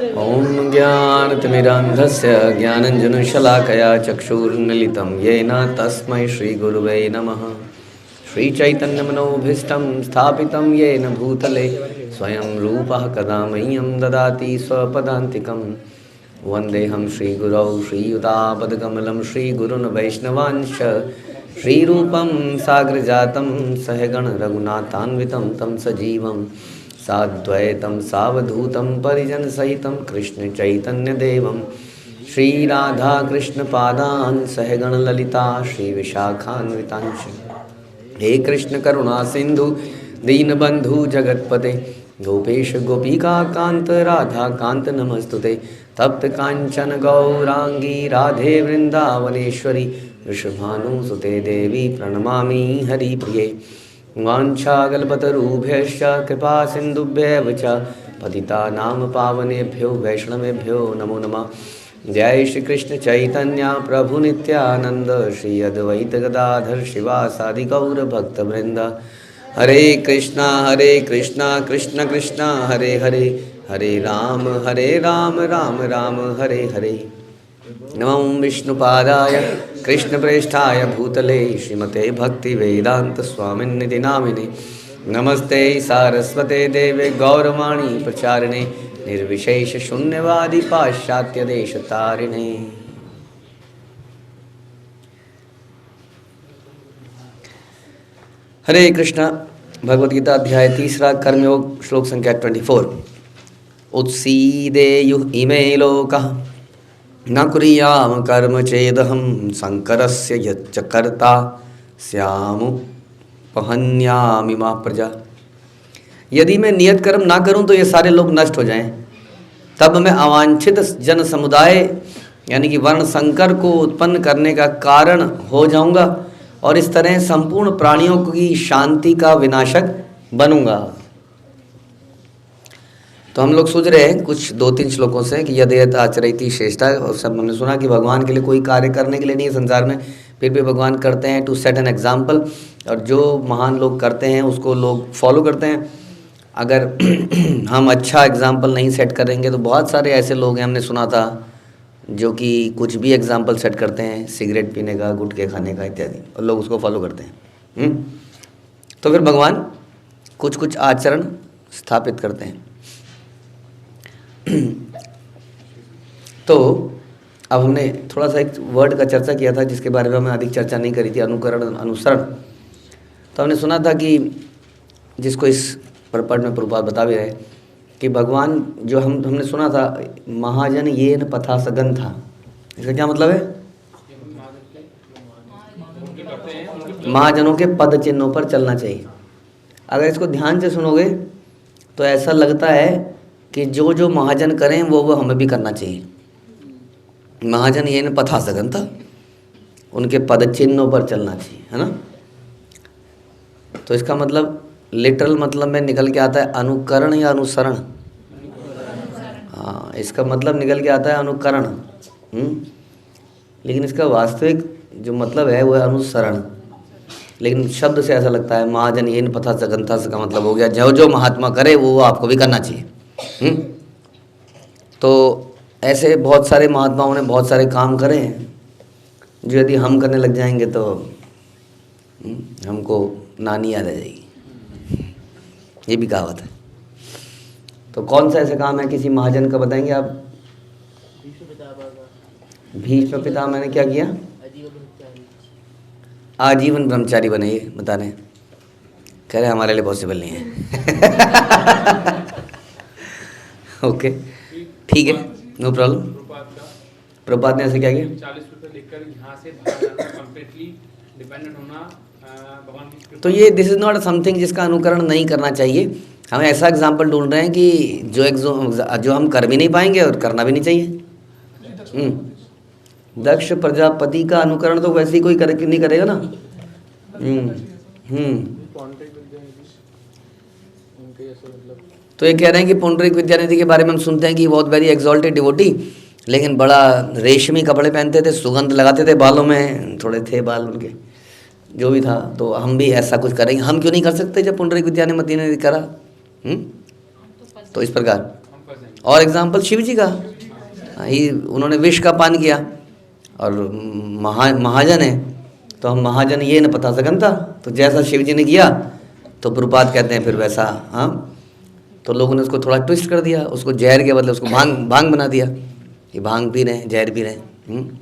ॐ ज्ञानतिमिरान्धस्य ज्ञानञ्जनशलाकया चक्षुर्मिलितं येन तस्मै श्रीगुरुवे नमः। श्रीचैतन्यमनोभीष्टं स्थापितं येन भूतले स्वयं रूपः कदा मह्यं ददाति स्वपदान्तिकं। वन्देऽहं श्रीगुरौ श्रीयुतापदकमलं श्रीगुरुन् वैष्णवांश्च श्रीरूपं साग्रजातं सहगण रघुनाथान्वितं तं सजीवं साद्वैतं सावधूतं परिजनसहितं कृष्णचैतन्यदेवं श्रीराधाकृष्णपादान् सहगण ललिता श्रीविशाखान्वितांश्च। हे कृष्ण करुणा सिंधु दीनबंधु जगतपते गोपेश गोपिका कांत राधा कांत नमस्तुते। तप्त कांचन गौरांगी राधे वृंदावनेश्वरी वृषभानुसुते देवी प्रणमामि हरिप्रिये। वाञ्छाकल्पतरुभ्यश्च कृपा सिन्धुभ्यैव च पतितानां पावनेभ्यो वैष्णवेभ्यो नमो नमः। जय श्री कृष्ण चैतन्य प्रभु नित्यानंद श्री अद्वैत गदाधर शिवासादि गौर भक्तवृंद। हरे कृष्णा कृष्ण कृष्णा हरे हरे, हरे राम राम राम हरे हरे। नमो विष्णुपादाय कृष्णप्रेष्ठाय भूतले श्रीमते भक्तिवेदांत स्वामिन्निधि नामिने। नमस्ते सारस्वते देवे गौरवाणी प्रचारिणे निर्विशेष शून्यवादी पाश्चात्य देश तारिणे। हरे कृष्णा। भगवद गीता अध्याय 3 कर्मयोग श्लोक संख्या 24। उत्सीदेयुः इमे लोकाः न कुर्याम कर्म चेदहं शंकरस्य यच्च कर्ता स्यामुपहन्यामि मा प्रजा। यदि मैं नियत कर्म ना करूं तो ये सारे लोग नष्ट हो जाएं, तब मैं अवांछित जन समुदाय यानी कि वर्ण संकर को उत्पन्न करने का कारण हो जाऊंगा और इस तरह संपूर्ण प्राणियों की शांति का विनाशक बनूंगा। तो हम लोग सोच रहे हैं कुछ 2-3 श्लोकों से कि यद यद आचरति श्रेष्ठा, और सब हमने सुना कि भगवान के लिए कोई कार्य करने के लिए नहीं है संसार में, फिर भी भगवान करते हैं टू सेट एन एग्जाम्पल, और जो महान लोग करते हैं उसको लोग फॉलो करते हैं। अगर हम अच्छा एग्जाम्पल नहीं सेट करेंगे तो बहुत सारे ऐसे लोग हैं, हमने सुना था, जो कि कुछ भी एग्जाम्पल सेट करते हैं, सिगरेट पीने का, गुटखे खाने का इत्यादि, और लोग उसको फॉलो करते हैं। तो फिर भगवान कुछ कुछ आचरण स्थापित करते हैं। तो अब हमने थोड़ा सा एक वर्ड का चर्चा किया था जिसके बारे में हमने अधिक चर्चा नहीं करी थी, अनुकरण अनुसरण। तो हमने सुना था कि जिसको इस परपट में प्रभुपाद बता भी रहे कि भगवान जो हमने सुना था महाजन ये न पथा सगन था। इसका क्या मतलब है? महाजनों के पद चिन्हों पर चलना चाहिए। अगर इसको ध्यान से सुनोगे तो ऐसा लगता है कि जो जो महाजन करें वो हमें भी करना चाहिए। महाजन ये न पथा सगन था, उनके पद चिन्हों पर चलना चाहिए, है ना। तो इसका मतलब लिटरल मतलब में निकल के आता है अनुकरण या अनुसरण। हाँ, इसका मतलब निकल के आता है अनुकरण। लेकिन इसका वास्तविक जो मतलब है वो है अनुसरण। लेकिन शब्द से ऐसा लगता है महाजन ये न पथा सगन था, इसका मतलब हो गया जो जो महात्मा करे वो आपको भी करना चाहिए। तो ऐसे बहुत सारे महात्माओं ने बहुत सारे काम करे हैं जो यदि हम करने लग जाएंगे तो हमको नानी याद आ जाएगी, ये भी कहावत है। तो कौन सा ऐसा काम है किसी महाजन का, बताएंगे आप? भीष्म पिता मैंने क्या किया? आजीवन ब्रह्मचारी बने, ये बता रहे हैं। कह रहे हमारे लिए पॉसिबल नहीं है। ओके, ठीक है, नो प्रॉब्लम। प्रभुपाद ने ऐसे क्या किया? 40 रुपये लेकर यहाँ से कंप्लीटली डिपेंडेंट होना भगवान की। तो ये दिस इज नॉट समथिंग जिसका अनुकरण नहीं करना चाहिए। हम ऐसा एग्जाम्पल ढूंढ रहे हैं कि जो हम कर भी नहीं पाएंगे और करना भी नहीं चाहिए। दक्ष प्रजापति का अनुकरण तो वैसे ही कोई नहीं करेगा ना। तो ये कह रहे हैं कि पुंडरीक विद्यानिधि के बारे में हम सुनते हैं कि बहुत वेरी एक्सॉल्टेड डिवोटी, लेकिन बड़ा रेशमी कपड़े पहनते थे, सुगंध लगाते थे, बालों में थोड़े थे बाल उनके, जो भी था। तो हम भी ऐसा कुछ करेंगे, हम क्यों नहीं कर सकते जब पुंडरीक विद्यानिधि ने करा। तो इस प्रकार और एग्जाम्पल शिव जी का, उन्होंने विष का पान किया और महाजन है, तो हम महाजन ये न पता सकन था, तो जैसा शिव जी ने किया तो प्रभुपाद कहते हैं फिर वैसा। हाँ, तो लोगों ने उसको थोड़ा ट्विस्ट कर दिया, उसको जहर के बदले उसको भांग बना दिया, ये भांग पी रहे हैं, जहर पी रहे हैं।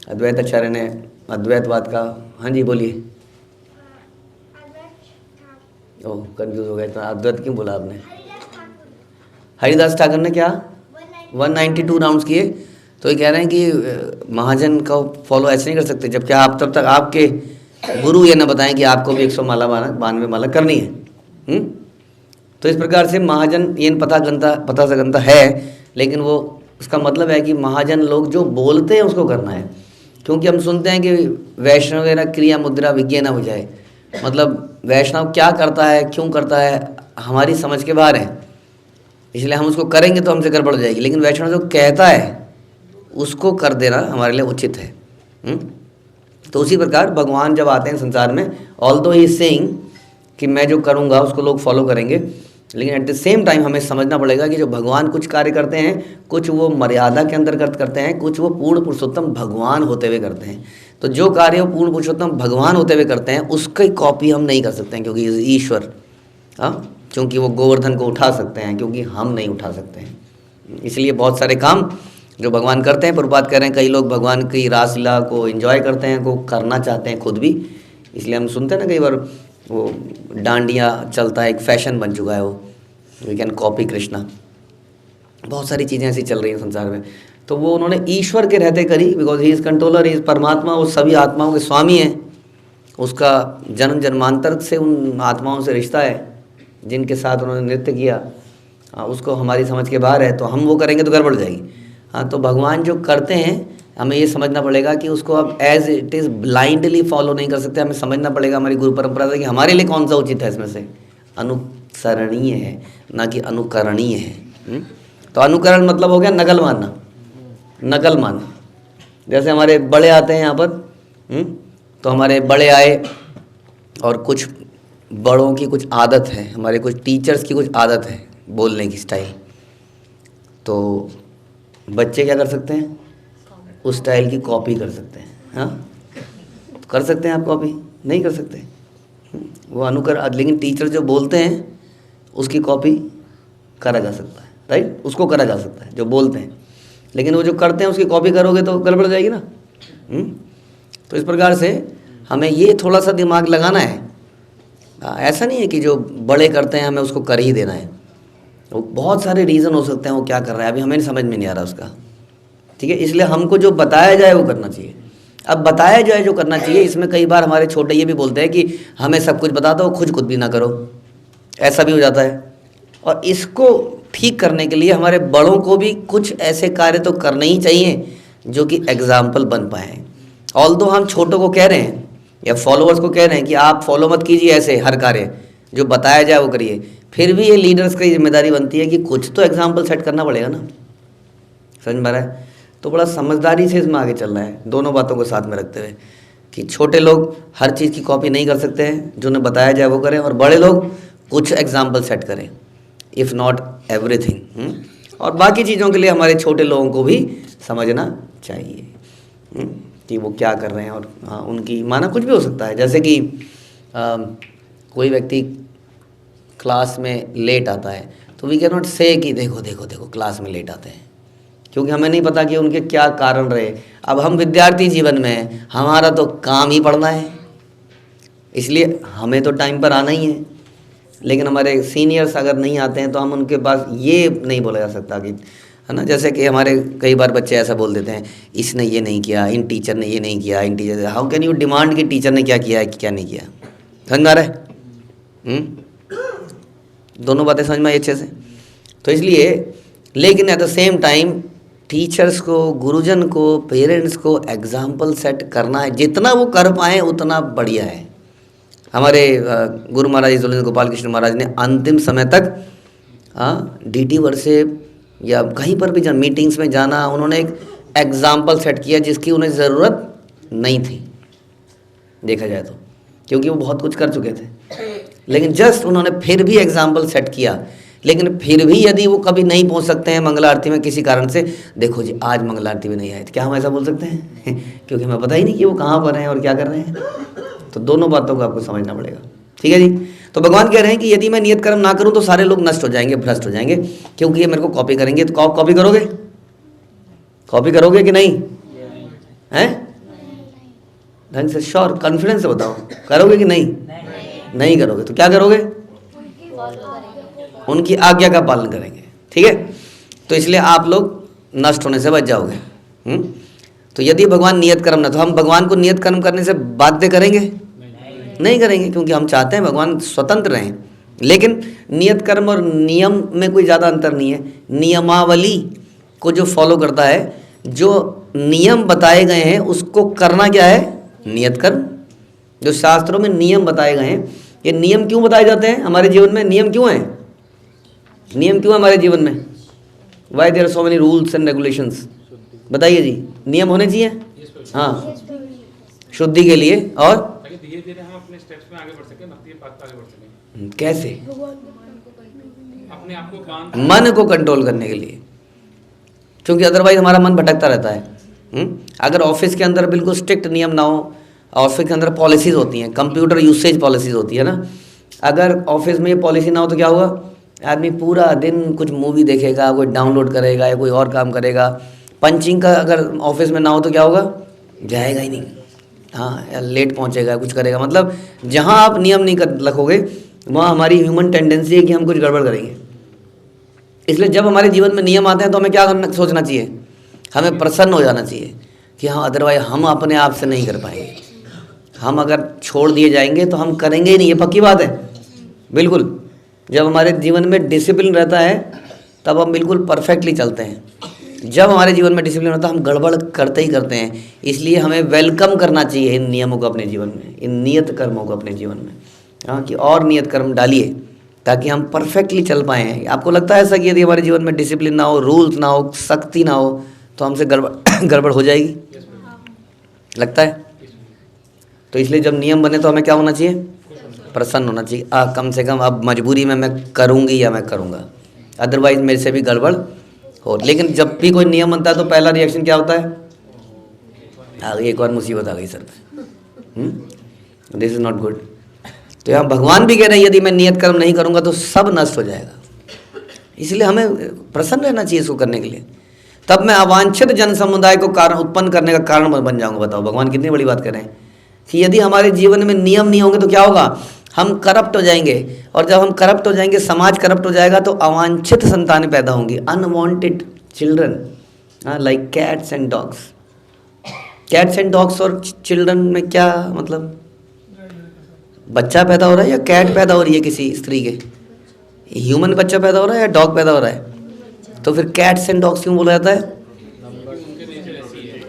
अद्वैत आचार्य ने अद्वैतवाद का, हाँ जी बोलिए। ओह कंफ्यूज हो गए, तो अद्वैत क्यों बोला आपने? हरिदास ठाकुर ने क्या 192 राउंड्स किए, तो ये कह रहे हैं कि महाजन का फॉलो ऐसे नहीं कर सकते जबकि आप तब तक आपके गुरु ये ना बताएं कि आपको भी 100 माला 92 माला करनी है। तो इस प्रकार से महाजन ये पता सकता है, लेकिन वो उसका मतलब है कि महाजन लोग जो बोलते हैं उसको करना है। क्योंकि हम सुनते हैं कि वैष्णव वगैरह क्रिया मुद्रा विज्ञान हो जाए, मतलब वैष्णव क्या करता है क्यों करता है हमारी समझ के बाहर है, इसलिए हम उसको करेंगे तो हमसे गड़बड़ हो जाएगी। लेकिन वैष्णव जो कहता है उसको कर देना हमारे लिए उचित है। तो उसी प्रकार भगवान जब आते हैं संसार में, ऑल्दो ही इज सेइंग कि मैं जो करूँगा उसको लोग फॉलो करेंगे, लेकिन एट द सेम टाइम हमें समझना पड़ेगा कि जो भगवान कुछ कार्य करते हैं, कुछ वो मर्यादा के अंतर्गत करते हैं, कुछ वो पूर्ण पुरुषोत्तम भगवान होते हुए करते हैं। तो जो कार्य वो पूर्ण पुरुषोत्तम भगवान होते हुए करते हैं उसकी कॉपी हम नहीं कर सकते हैं, क्योंकि ईश्वर, हाँ, क्योंकि वो गोवर्धन को उठा सकते हैं, क्योंकि हम नहीं उठा सकते हैं। इसलिए बहुत सारे काम जो भगवान करते हैं, प्रभुपाद कह रहे हैं कई लोग भगवान की रासलीला को एंजॉय करते हैं, को करना चाहते हैं खुद भी, इसलिए हम सुनते हैं ना कई बार वो डांडिया चलता है, एक फैशन बन चुका है वो, वी कैन कॉपी कृष्णा, बहुत सारी चीज़ें ऐसी चल रही हैं संसार में। तो वो उन्होंने ईश्वर के रहते करी, because he is controller, he is परमात्मा, वो सभी आत्माओं के स्वामी हैं, उसका जन्म जन्मांतर से उन आत्माओं से रिश्ता है जिनके साथ उन्होंने नृत्य किया। उसको हमारी समझ के बाहर है, तो हम वो करेंगे तो गड़बड़ जाएगी। हाँ, तो भगवान जो करते हैं हमें ये समझना पड़ेगा कि उसको अब as it is blindly follow नहीं कर सकते, हमें समझना पड़ेगा हमारी गुरु परंपरा से कि हमारे लिए कौन सा उचित है, इसमें से अनुसरणीय है ना कि अनुकरणीय है। तो अनुकरण मतलब हो गया नकल मानना, नकल मानना। जैसे हमारे बड़े आते हैं यहाँ पर, तो हमारे बड़े आए और कुछ बड़ों की कुछ आदत है, हमारे कुछ टीचर्स की कुछ आदत है बोलने की स्टाइल, तो बच्चे क्या कर सकते हैं, उस स्टाइल की कॉपी कर सकते हैं। हाँ, कर सकते हैं आप कॉपी? नहीं कर सकते, वो अनुकरण। लेकिन टीचर जो बोलते हैं उसकी कॉपी करा जा सकता है, राइट, उसको करा जा सकता है जो बोलते हैं, लेकिन वो जो करते हैं उसकी कॉपी करोगे तो गड़बड़ जाएगी ना। तो इस प्रकार से हमें ये थोड़ा सा दिमाग लगाना है। ऐसा नहीं है कि जो बड़े करते हैं हमें उसको कर ही देना है, वो बहुत सारे रीज़न हो सकते हैं वो क्या कर रहा है, अभी हमें समझ में नहीं आ रहा उसका, ठीक है। इसलिए हमको जो बताया जाए वो करना चाहिए। अब बताया जाए जो करना चाहिए, इसमें कई बार हमारे छोटे ये भी बोलते हैं कि हमें सब कुछ बता दो, खुद भी ना करो, ऐसा भी हो जाता है। और इसको ठीक करने के लिए हमारे बड़ों को भी कुछ ऐसे कार्य तो करने ही चाहिए जो कि एग्जाम्पल बन पाएँ। ऑल्दो हम छोटों को कह रहे हैं या फॉलोअर्स को कह रहे हैं कि आप फॉलो मत कीजिए ऐसे हर कार्य, जो बताया जाए वो करिए, फिर भी ये लीडर्स की जिम्मेदारी बनती है कि कुछ तो एग्जाम्पल सेट करना पड़ेगा ना। समझ में आ रहा है? तो बड़ा समझदारी से इसमें आगे चलना है, दोनों बातों को साथ में रखते हुए, कि छोटे लोग हर चीज़ की कॉपी नहीं कर सकते हैं, जो उन्हें बताया जाए वो करें, और बड़े लोग कुछ एग्जाम्पल सेट करें, इफ़ नॉट एवरीथिंग। और बाकी चीज़ों के लिए हमारे छोटे लोगों को भी समझना चाहिए कि वो क्या कर रहे हैं, और उनकी माना कुछ भी हो सकता है। जैसे कि कोई व्यक्ति क्लास में लेट आता है, तो वी कैन नॉट से कि देखो देखो देखो क्लास में लेट आते हैं, क्योंकि हमें नहीं पता कि उनके क्या कारण रहे। अब हम विद्यार्थी जीवन में हैं, हमारा तो काम ही पढ़ना है, इसलिए हमें तो टाइम पर आना ही है। लेकिन हमारे सीनियर्स अगर नहीं आते हैं तो हम उनके पास ये नहीं बोला जा सकता कि, है ना, जैसे कि हमारे कई बार बच्चे ऐसा बोल देते हैं, इसने ये नहीं किया, इन टीचर ने ये नहीं किया, in teacher, how can you demand कि टीचर ने क्या किया है क्या नहीं किया। समझ में आ रहा है? दोनों बातें समझ में आई अच्छे से। तो इसलिए, लेकिन at the same time teachers को, गुरुजन को, पेरेंट्स को एग्जाम्पल सेट करना है, जितना वो कर पाएँ उतना बढ़िया है। हमारे गुरु महाराज ईश्वरेंद्र गोपाल कृष्ण महाराज ने अंतिम समय तक डीटी वर्शिप या कहीं पर भी मीटिंग्स में जाना, उन्होंने एक एग्जाम्पल सेट किया जिसकी उन्हें ज़रूरत नहीं थी देखा जाए तो, क्योंकि वो बहुत कुछ कर चुके थे। लेकिन जस्ट उन्होंने फिर भी एग्जाम्पल सेट किया लेकिन फिर भी यदि वो कभी नहीं पहुंच सकते हैं मंगला आरती में किसी कारण से, देखो जी आज मंगला आरती में नहीं आए, तो क्या हम ऐसा बोल सकते हैं? क्योंकि हमें पता ही नहीं कि वो कहाँ पर हैं और क्या कर रहे हैं। तो दोनों बातों को आपको समझना पड़ेगा, ठीक है जी। तो भगवान कह रहे हैं कि यदि मैं नियत कर्म ना करूं तो सारे लोग नष्ट हो जाएंगे, भ्रष्ट हो जाएंगे, क्योंकि ये मेरे को कॉपी करेंगे। तो कॉपी करोगे? कॉपी करोगे कि नहीं? हैं? ढंग से श्योर कॉन्फिडेंस से बताओ, करोगे कि नहीं? नहीं करोगे तो क्या करोगे? उनकी आज्ञा का पालन करेंगे, ठीक है। तो इसलिए आप लोग नष्ट होने से बच जाओगे। तो यदि भगवान नियत कर्म ना, तो हम भगवान को नियत कर्म करने से बाध्य करेंगे? नहीं करेंगे, क्योंकि हम चाहते हैं भगवान स्वतंत्र रहें। लेकिन नियत कर्म और नियम में कोई ज़्यादा अंतर नहीं है। नियमावली को जो फॉलो करता है, जो नियम बताए गए हैं उसको करना क्या है? नियत कर्म। जो शास्त्रों में नियम बताए गए हैं, ये नियम क्यों बताए जाते हैं हमारे जीवन में? नियम क्यों हैं? नियम क्यों है हमारे जीवन में? Why there are so many rules and regulations? बताइए जी। नियम होने चाहिए, हाँ, शुद्धि के लिए, और धीरे धीरे हम अपने स्टेप्स में आगे बढ़ सके, भक्ति के पाथ पर आगे बढ़ सके। कैसे? अपने आप को मन को कंट्रोल करने के लिए, क्योंकि अदरवाइज हमारा मन भटकता रहता है। अगर ऑफिस के अंदर बिल्कुल स्ट्रिक्ट नियम ना हो, ऑफिस के अंदर पॉलिसीज़ होती हैं, कंप्यूटर यूसेज पॉलिसीज़ होती है ना, अगर ऑफिस में ये पॉलिसी ना हो तो क्या होगा? आदमी पूरा दिन कुछ मूवी देखेगा, कोई डाउनलोड करेगा या कोई और काम करेगा। पंचिंग का अगर ऑफिस में ना हो तो क्या होगा? जाएगा ही नहीं, हाँ, या लेट पहुंचेगा, कुछ करेगा। मतलब जहाँ आप नियम नहीं रखोगे वहाँ हमारी ह्यूमन टेंडेंसी है कि हम कुछ गड़बड़ करेंगे। इसलिए जब हमारे जीवन में नियम आते हैं तो हमें क्या करना, सोचना चाहिए? हमें प्रसन्न हो जाना चाहिए कि हाँ, अदरवाइज हम अपने आप से नहीं कर पाएंगे। हम अगर छोड़ दिए जाएंगे तो हम करेंगे ही नहीं, ये पक्की बात है, बिल्कुल। जब हमारे जीवन में डिसिप्लिन रहता है तब हम बिल्कुल परफेक्टली चलते हैं। जब हमारे जीवन में डिसिप्लिन होता है हम गड़बड़ करते ही करते हैं। इसलिए हमें वेलकम करना चाहिए इन नियमों को अपने जीवन में, इन नियत कर्मों को अपने जीवन में, हाँ, कि और नियत कर्म डालिए ताकि हम परफेक्टली चल पाएँ। आपको लगता है ऐसा कि यदि हमारे जीवन में डिसिप्लिन ना हो, रूल्स ना हो, सख्ती ना हो, तो हमसे गड़बड़ हो जाएगी? लगता है? तो इसलिए जब नियम बने तो हमें क्या होना चाहिए? प्रसन्न होना चाहिए। कम से कम अब मजबूरी में मैं करूँगी या मैं करूँगा, अदरवाइज मेरे से भी गड़बड़ हो। लेकिन जब भी कोई नियम बनता है तो पहला रिएक्शन क्या होता है? एक और मुसीबत आ गई सर पे, दिस इज़ नॉट गुड। तो यहाँ भगवान भी कह रहे हैं यदि मैं नियत कर्म नहीं करूँगा तो सब नष्ट हो जाएगा। इसलिए हमें प्रसन्न रहना चाहिए इसको करने के लिए। तब मैं अवांछित जन समुदाय को कारण उत्पन्न करने का कारण बन जाऊँगा। बताओ भगवान कितनी बड़ी बात कर रहे हैं कि यदि हमारे जीवन में नियम नहीं होंगे तो क्या होगा? हम करप्ट हो जाएंगे, और जब हम करप्ट हो जाएंगे, समाज करप्ट हो जाएगा, तो अवांछित संतानें पैदा होंगी, unwanted children, like cats and dogs. Cats and dogs और चिल्ड्रन में क्या मतलब? बच्चा पैदा हो रहा है या कैट पैदा हो रही है किसी स्त्री के? ह्यूमन बच्चा पैदा हो रहा है या डॉग पैदा हो रहा है? तो फिर कैट्स एंड डॉग्स क्यों बोला जाता है?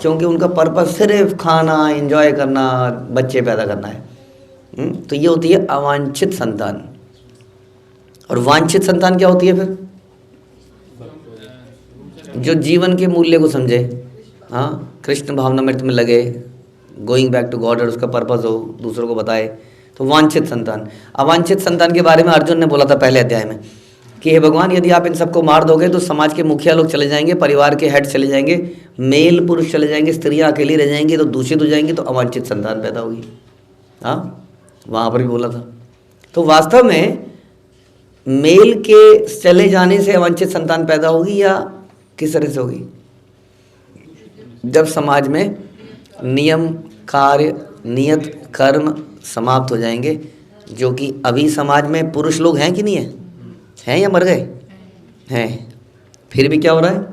क्योंकि उनका पर्पस सिर्फ खाना, एंजॉय करना, बच्चे पैदा करना है। तो ये होती है अवांछित संतान। और वांछित संतान क्या होती है फिर? जो जीवन के मूल्य को समझे, हाँ, कृष्ण भावनामृत में लगे, गोइंग बैक टू गॉड, और उसका पर्पस हो, दूसरों को बताए, तो वांछित संतान। अवांछित संतान के बारे में अर्जुन ने बोला था पहले अध्याय में कि हे भगवान, यदि आप इन सबको मार दोगे तो समाज के मुखिया लोग चले जाएंगे, परिवार के हेड चले जाएंगे, मेल पुरुष चले जाएंगे, स्त्रियां अकेली रह जाएंगी, तो दूषित हो जाएंगी, तो अवांछित संतान पैदा होगी। हाँ, वहाँ पर भी बोला था। तो वास्तव में मेल के चले जाने से अवांछित संतान पैदा होगी या किस तरह से होगी? जब समाज में नियम, कार्य, नियत कर्म समाप्त हो जाएंगे। जो कि अभी समाज में पुरुष लोग हैं कि नहीं है? हैं या मर गए? हैं। फिर भी क्या हो रहा है?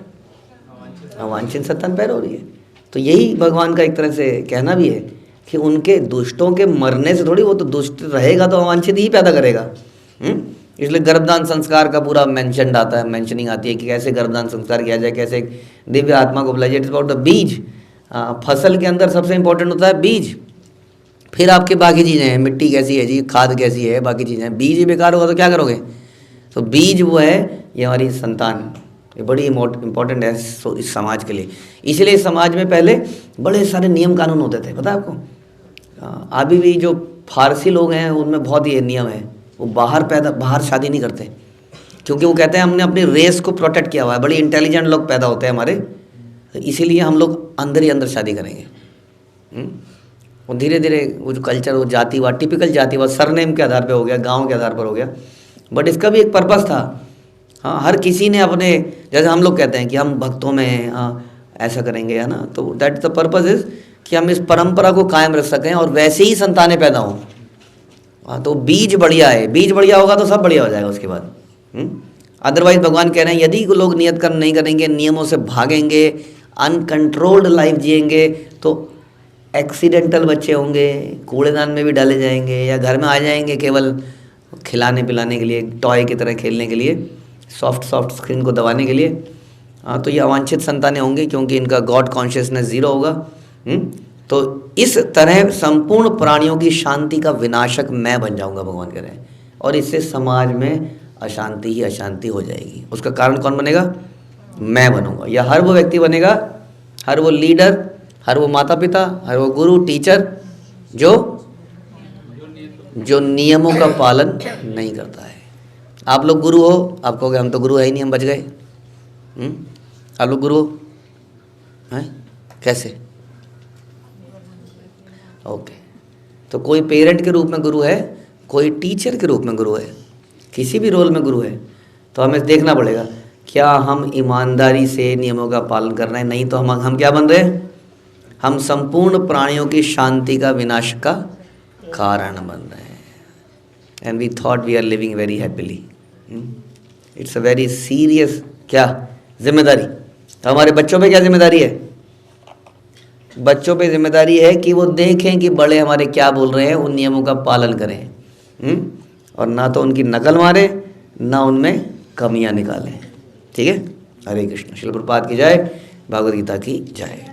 अवांछित संतान पैदा हो रही है। तो यही भगवान का एक तरह से कहना भी है कि उनके दुष्टों के मरने से थोड़ी, वो तो दुष्ट रहेगा तो अवांछित ही पैदा करेगा। इसलिए गर्भदान संस्कार का पूरा मेंशन आता है, मेंशनिंग आती है कि कैसे गर्भदान संस्कार किया जाए, कैसे दिव्य आत्मा को बुलाया जाए। It's about the bees. फसल के अंदर सबसे इंपॉर्टेंट होता है बीज, फिर आपके बाकी चीज़ें हैं, मिट्टी कैसी है जी, खाद कैसी है, बाकी चीज़ें। बीज ही बेकार होगा तो क्या करोगे? तो बीज वो है, ये हमारी संतान, ये बड़ी इंपॉर्टेंट है इस समाज के लिए। इसलिए समाज में पहले बड़े सारे नियम कानून होते थे, पता है आपको? अभी भी जो फारसी लोग हैं उनमें बहुत ये नियम है, वो बाहर शादी नहीं करते, क्योंकि वो कहते हैं हमने अपनी रेस को प्रोटेक्ट किया हुआ है, बड़ी इंटेलिजेंट लोग पैदा होते हैं हमारे, तो इसीलिए हम लोग अंदर ही अंदर शादी करेंगे। और धीरे धीरे वो जो कल्चर, वो जातिवाद, टिपिकल जातिवाद, सरनेम के आधार पे हो गया, गांव के आधार पर हो गया, बट इसका भी एक पर्पस था। हाँ, हर किसी ने अपने, जैसे हम लोग कहते हैं कि हम भक्तों में ऐसा करेंगे, है ना, तो दैट द पर्पस इज़ कि हम इस परंपरा को कायम रख सकें और वैसे ही संतानें पैदा हों। हाँ, तो बीज बढ़िया है, बीज बढ़िया होगा तो सब बढ़िया हो जाएगा उसके बाद। अदरवाइज भगवान कह रहे हैं यदि लोग नियत कर्म नहीं करेंगे, नियमों से भागेंगे, अनकंट्रोल्ड लाइफ जिएंगे, तो एक्सीडेंटल बच्चे होंगे, कूड़ेदान में भी डाले जाएंगे, या घर में आ जाएंगे केवल खिलाने पिलाने के लिए, टॉय की तरह खेलने के लिए, सॉफ्ट स्क्रीन को दबाने के लिए। हाँ, तो ये अवांछित संतानें होंगी क्योंकि इनका गॉड कॉन्शियसनेस ज़ीरो होगा। तो इस तरह संपूर्ण प्राणियों की शांति का विनाशक मैं बन जाऊंगा, भगवान कह रहे हैं, और इससे समाज में अशांति ही अशांति हो जाएगी। उसका कारण कौन बनेगा? मैं बनूंगा, या हर वो व्यक्ति बनेगा, हर वो लीडर, हर वो माता पिता, हर वो गुरु टीचर जो नियमों का पालन नहीं करता है। आप लोग गुरु हो, आप कहोगे हम तो गुरु है ही नहीं, हम बच गए। आप लोग गुरु हो हैं? कैसे? ओके, तो कोई पेरेंट के रूप में गुरु है, कोई टीचर के रूप में गुरु है, किसी भी रोल में गुरु है। तो हमें देखना पड़ेगा क्या हम ईमानदारी से नियमों का पालन कर रहे हैं। नहीं तो हम क्या बन रहे हैं? हम संपूर्ण प्राणियों की शांति का विनाश का कारण बन रहे हैं। And we thought we are living very happily. It's a very serious क्या जिम्मेदारी। तो हमारे बच्चों पे क्या जिम्मेदारी है? बच्चों पे जिम्मेदारी है कि वो देखें कि बड़े हमारे क्या बोल रहे हैं, उन नियमों का पालन करें, और ना तो उनकी नकल मारे, ना उनमें कमियां निकालें। ठीक है? हरे कृष्ण। श्रील प्रभुपाद की जय, भागवत गीता की जय।